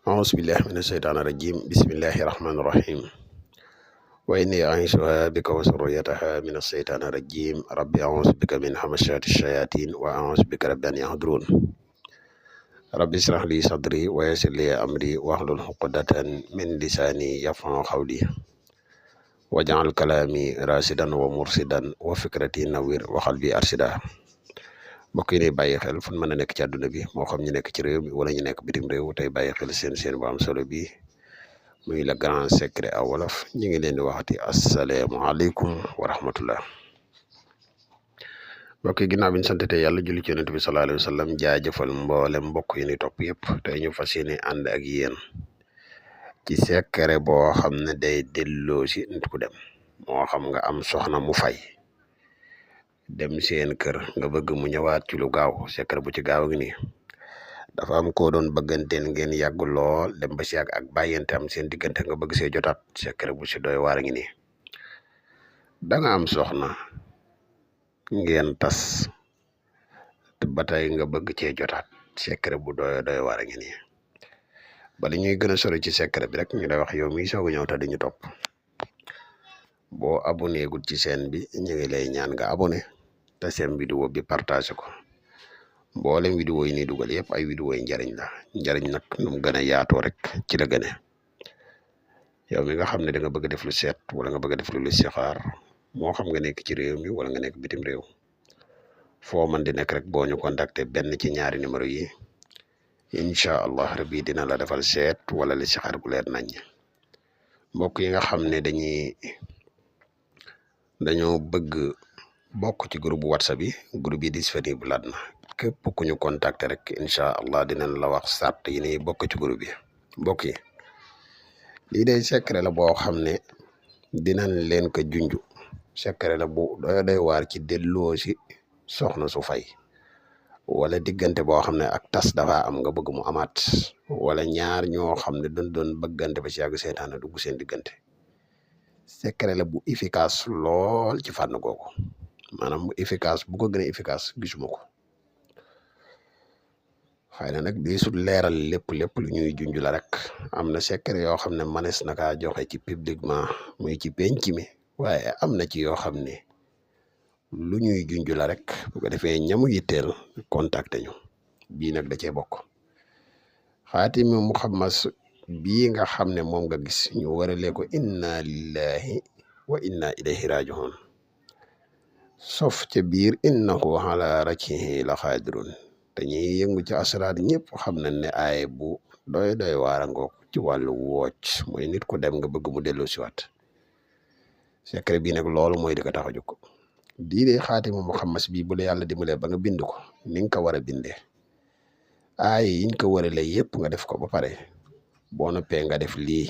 أعوذ بالله من الشيطان الرجيم بسم الله الرحمن الرحيم وإني أعيذها بك وذريتها من الشيطان الرجيم ربي أعوذ بك من همزات الشياطين وأعوذ بك رب أن يحضرون ربي اشرح لي صدري ويسر لي أمري واحلل عقدة من لساني يفقهوا قولي واجعل كلامي راشدا ومرشدا وفكرتي نوير وقلبي أرشدا mbokk yi ne bàyyi xel fu mën a nekk ci àdduna bi moo xam ñu nekk ci réew mi wala ñu nekk bitim réew tey bàyyi xel seen bu am solo bi muy le grand secret à wolof ñu ngi leen di waxati asalaamaaleykum wa rahmatullah mbokk yi ginnaaw bi ñu santete yàlla julli ci yonent bi sallallahu alayhi wa sallam jaajëfal mboolem mbokk yi ni topp yëpp tey ñu fas yéene ànd ak yéen ci secret boo xam ne day delloo si nit ku dem moo xam nga am soxna mu fay dem seen kër nga bëgg mu ñëwaat ci lu gaaw secret bu ci gaaw gi nii dafa am koo doon bëgganteen ngeen yàgg lool dem ba si yàgg ak bàyyante am seen diggante nga bëgg see jotaat secret bu si doy waar ngi nii da nga am soxna ngeen tas ba tey nga bëgg cee jotaat secret bu doy waar ngi nii bala ñuy gën a sori ci secret bi rek ñu lay wax yow mi soog a ñëw te diñu topp boo abonné gul ci chaîne bi ñu ngi lay ñaan nga abonné te seen vidéo bi partagé ko mboolem vidéo yi ni dugal yëpp ay vidéo yi njariñ la njariñ nag nu mu gën a yaatoo rek ci la gëne yow mi nga xam ne da nga bëgg def lu seet wala nga bëgg def lu listixaar moo xam nga nekk ci réew mi wala nga nekk bitim réew foo mën di nekk rek boo ñu contacté benn ci ñaari numéro yi incha allah rabbi dina la defal seet wala listixaar gu leer nañ mbokk yi nga xam ne dañoo bëgg bokk ci groupe whatsapp yi groupe yi disponible laat na képp ku ñu contacter rek incha allah dinañ la wax sart yi ni bokk ci groupe yi mbokk yi lii day secret la boo xam ne dinañ leen ko junj secret la bu doy waar ci delloo si soxna su fay wala diggante boo xam ne ak tas dafa am nga bëgg mu amaat wala ñaar ñoo xam ne doon bëggante ba ci yàgg seetaan dugg seen diggante secret la bu efficace lool ci fànn googu maanaam bu efficace bu ko gën a efficace gisuma ko xëy na nag di sut leeral lépp lu ñuy junj la rek am na secret yoo xam ne manes na kaa joxe ci publiquement muy ci penc mi waaye am na ci yoo xam ne lu ñuy junj la rek bu ko defee ñamu yitteel contacté ñu bii nag da cee bokk xaatimi Muhammad bii nga xam ne moom nga gis ñu waralee ko inna lillahi wa inna ilayhi rajiun sof ca biir innahu ala rajihi la xaadirun dañuy yëngu ci asraar ñëpp xam nañ ne aaye bu doy waara ngoog ci wàllu wooc mooy nit ku dem nga bëgg mu dellu si waat secret bii nag loolu mooy di ko tax a jóg dii de xaatimu Muhammad bii bu la yàlla dimbalee ba nga bind ko ni nga ko war a bindee aaye yiñ ko waralee yëpp nga def ko ba pare boo noppee nga def lii